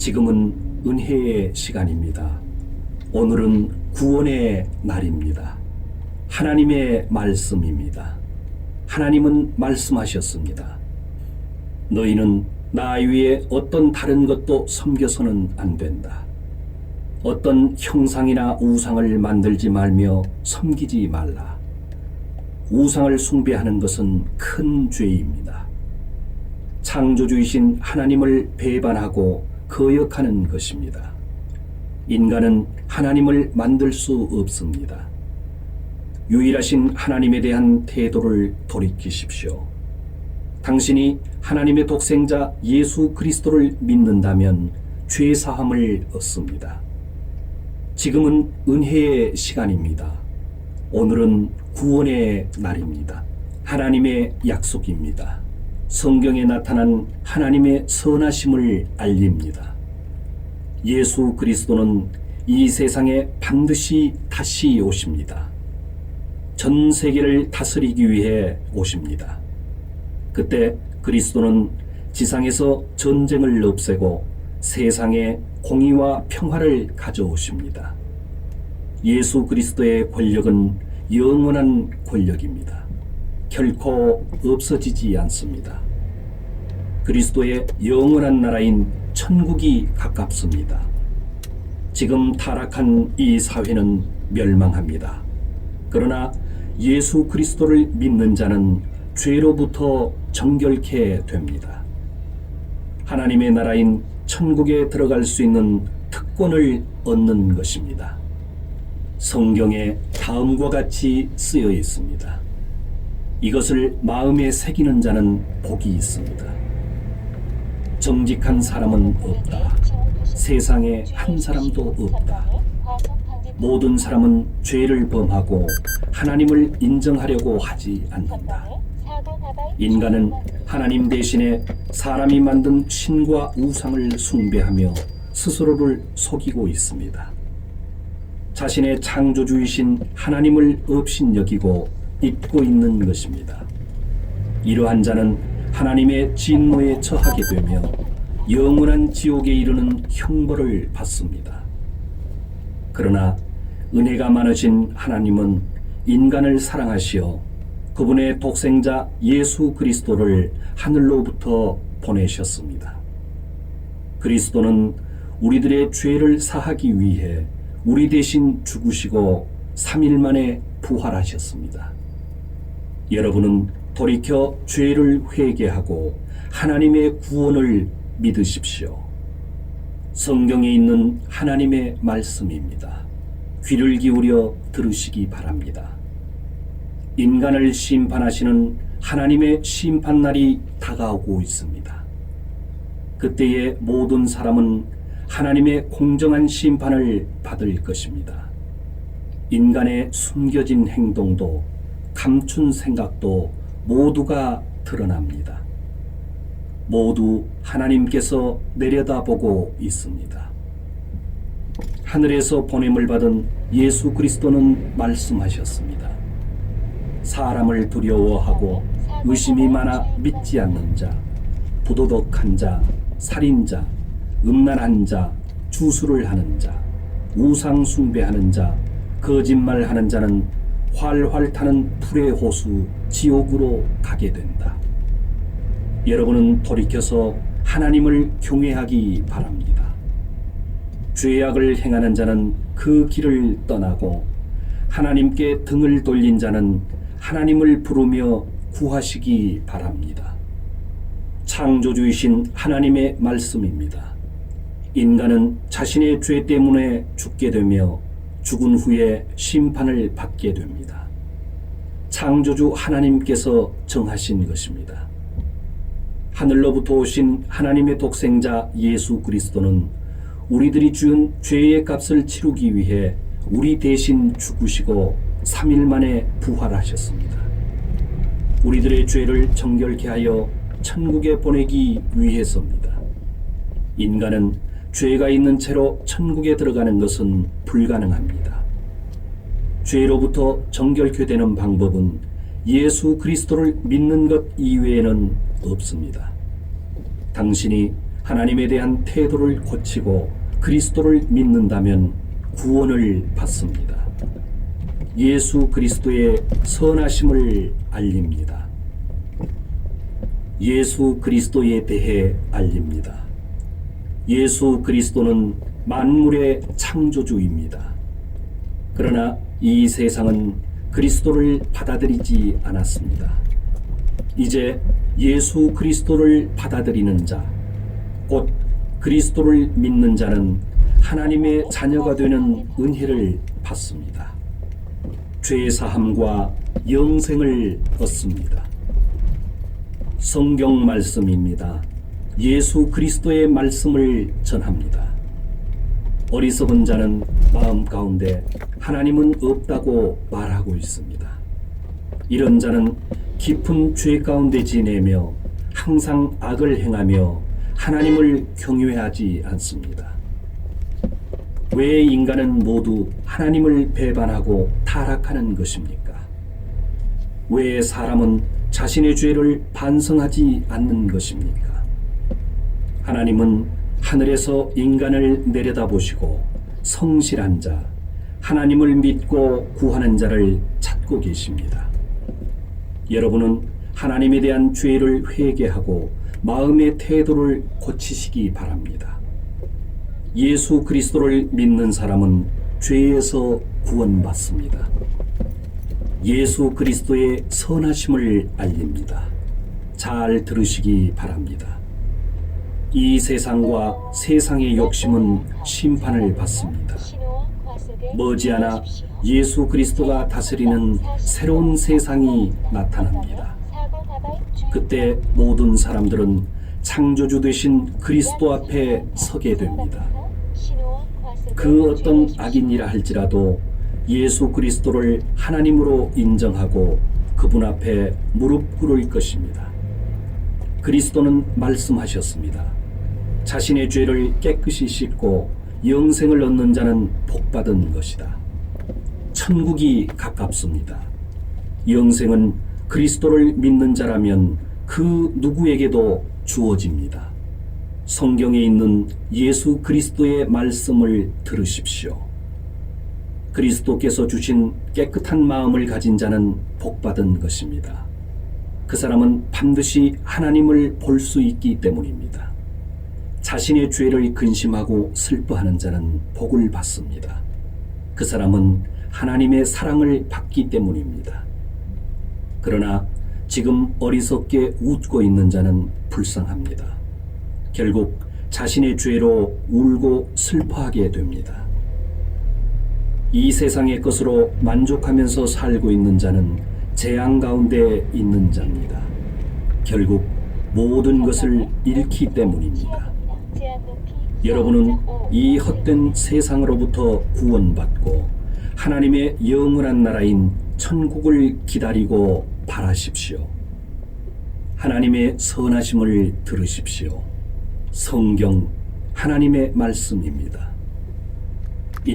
지금은 은혜의 시간입니다. 오늘은 구원의 날입니다. 하나님의 말씀입니다. 하나님은 말씀하셨습니다. 너희는 나 위에 어떤 다른 것도 섬겨서는 안 된다. 어떤 형상이나 우상을 만들지 말며 섬기지 말라. 우상을 숭배하는 것은 큰 죄입니다. 창조주이신 하나님을 배반하고 거역하는 것입니다. 인간은 하나님을 만들 수 없습니다. 유일하신 하나님에 대한 태도를 돌이키십시오. 당신이 하나님의 독생자 예수 그리스도를 믿는다면 죄 사함을 얻습니다. 지금은 은혜의 시간입니다. 오늘은 구원의 날입니다. 하나님의 약속입니다. 성경에 나타난 하나님의 선하심을 알립니다. 예수 그리스도는 이 세상에 반드시 다시 오십니다. 전 세계를 다스리기 위해 오십니다. 그때 그리스도는 지상에서 전쟁을 없애고 세상에 공의와 평화를 가져오십니다. 예수 그리스도의 권력은 영원한 권력입니다. 결코 없어지지 않습니다. 그리스도의 영원한 나라인 천국이 가깝습니다. 지금 타락한 이 사회는 멸망합니다. 그러나 예수 그리스도를 믿는 자는 죄로부터 정결케 됩니다. 하나님의 나라인 천국에 들어갈 수 있는 특권을 얻는 것입니다. 성경에 다음과 같이 쓰여 있습니다. 이것을 마음에 새기는 자는 복이 있습니다. 정직한 사람은 없다. 세상에 한 사람도 없다. 모든 사람은 죄를 범하고 하나님을 인정하려고 하지 않는다. 인간은 하나님 대신에 사람이 만든 신과 우상을 숭배하며 스스로를 속이고 있습니다. 자신의 창조주이신 하나님을 업신여기고 잊고 있는 것입니다. 이러한 자는 하나님의 진노에 처하게 되며 영원한 지옥에 이르는 형벌을 받습니다. 그러나 은혜가 많으신 하나님은 인간을 사랑하시어 그분의 독생자 예수 그리스도를 하늘로부터 보내셨습니다. 그리스도는 우리들의 죄를 사하기 위해 우리 대신 죽으시고 3일 만에 부활하셨습니다. 여러분은 돌이켜 죄를 회개하고 하나님의 구원을 믿으십시오. 성경에 있는 하나님의 말씀입니다. 귀를 기울여 들으시기 바랍니다. 인간을 심판하시는 하나님의 심판날이 다가오고 있습니다. 그때의 모든 사람은 하나님의 공정한 심판을 받을 것입니다. 인간의 숨겨진 행동도 감춘 생각도 모두가 드러납니다. 모두 하나님께서 내려다보고 있습니다. 하늘에서 보냄을 받은 예수 그리스도는 말씀하셨습니다. 사람을 두려워하고 의심이 많아 믿지 않는 자, 부도덕한 자, 살인자, 음란한 자, 주술을 하는 자, 우상 숭배하는 자, 거짓말하는 자는 활활 타는 불의 호수 지옥으로 가게 된다. 여러분은 돌이켜서 하나님을 경외하기 바랍니다. 죄악을 행하는 자는 그 길을 떠나고 하나님께 등을 돌린 자는 하나님을 부르며 구하시기 바랍니다. 창조주이신 하나님의 말씀입니다. 인간은 자신의 죄 때문에 죽게 되며 죽은 후에 심판을 받게 됩니다. 창조주 하나님께서 정하신 것입니다. 하늘로부터 오신 하나님의 독생자 예수 그리스도는 우리들이 지은 죄의 값을 치르기 위해 우리 대신 죽으시고 3일 만에 부활하셨습니다. 우리들의 죄를 정결케 하여 천국에 보내기 위해서입니다. 인간은 죄가 있는 채로 천국에 들어가는 것은 불가능합니다. 죄로부터 정결케 되는 방법은 예수 그리스도를 믿는 것 이외에는 없습니다. 당신이 하나님에 대한 태도를 고치고 그리스도를 믿는다면 구원을 받습니다. 예수 그리스도의 선하심을 알립니다. 예수 그리스도에 대해 알립니다. 예수 그리스도는 만물의 창조주입니다. 그러나 이 세상은 그리스도를 받아들이지 않았습니다. 이제 예수 그리스도를 받아들이는 자, 곧 그리스도를 믿는 자는 하나님의 자녀가 되는 은혜를 받습니다. 죄 사함과 영생을 얻습니다. 성경 말씀입니다. 예수 그리스도의 말씀을 전합니다. 어리석은 자는 마음 가운데 하나님은 없다고 말하고 있습니다. 이런 자는 깊은 죄 가운데 지내며 항상 악을 행하며 하나님을 경외하지 않습니다. 왜 인간은 모두 하나님을 배반하고 타락하는 것입니까? 왜 사람은 자신의 죄를 반성하지 않는 것입니까? 하나님은 하늘에서 인간을 내려다보시고 성실한 자, 하나님을 믿고 구하는 자를 찾고 계십니다. 여러분은 하나님에 대한 죄를 회개하고 마음의 태도를 고치시기 바랍니다. 예수 그리스도를 믿는 사람은 죄에서 구원받습니다. 예수 그리스도의 선하심을 알립니다. 잘 들으시기 바랍니다. 이 세상과 세상의 욕심은 심판을 받습니다. 머지않아 예수 그리스도가 다스리는 새로운 세상이 나타납니다. 그때 모든 사람들은 창조주 되신 그리스도 앞에 서게 됩니다. 그 어떤 악인이라 할지라도 예수 그리스도를 하나님으로 인정하고 그분 앞에 무릎 꿇을 것입니다. 그리스도는 말씀하셨습니다. 자신의 죄를 깨끗이 씻고 영생을 얻는 자는 복받은 것이다. 천국이 가깝습니다. 영생은 그리스도를 믿는 자라면 그 누구에게도 주어집니다. 성경에 있는 예수 그리스도의 말씀을 들으십시오. 그리스도께서 주신 깨끗한 마음을 가진 자는 복받은 것입니다. 그 사람은 반드시 하나님을 볼 수 있기 때문입니다. 자신의 죄를 근심하고 슬퍼하는 자는 복을 받습니다. 그 사람은 하나님의 사랑을 받기 때문입니다. 그러나 지금 어리석게 웃고 있는 자는 불쌍합니다. 결국 자신의 죄로 울고 슬퍼하게 됩니다. 이 세상의 것으로 만족하면서 살고 있는 자는 재앙 가운데 있는 자입니다. 결국 모든 것을 잃기 때문입니다. 여러분은 이 헛된 세상으로부터 구원받고 하나님의 영원한 나라인 천국을 기다리고 바라십시오. 하나님의 선하심을 들으십시오. 성경 하나님의 말씀입니다.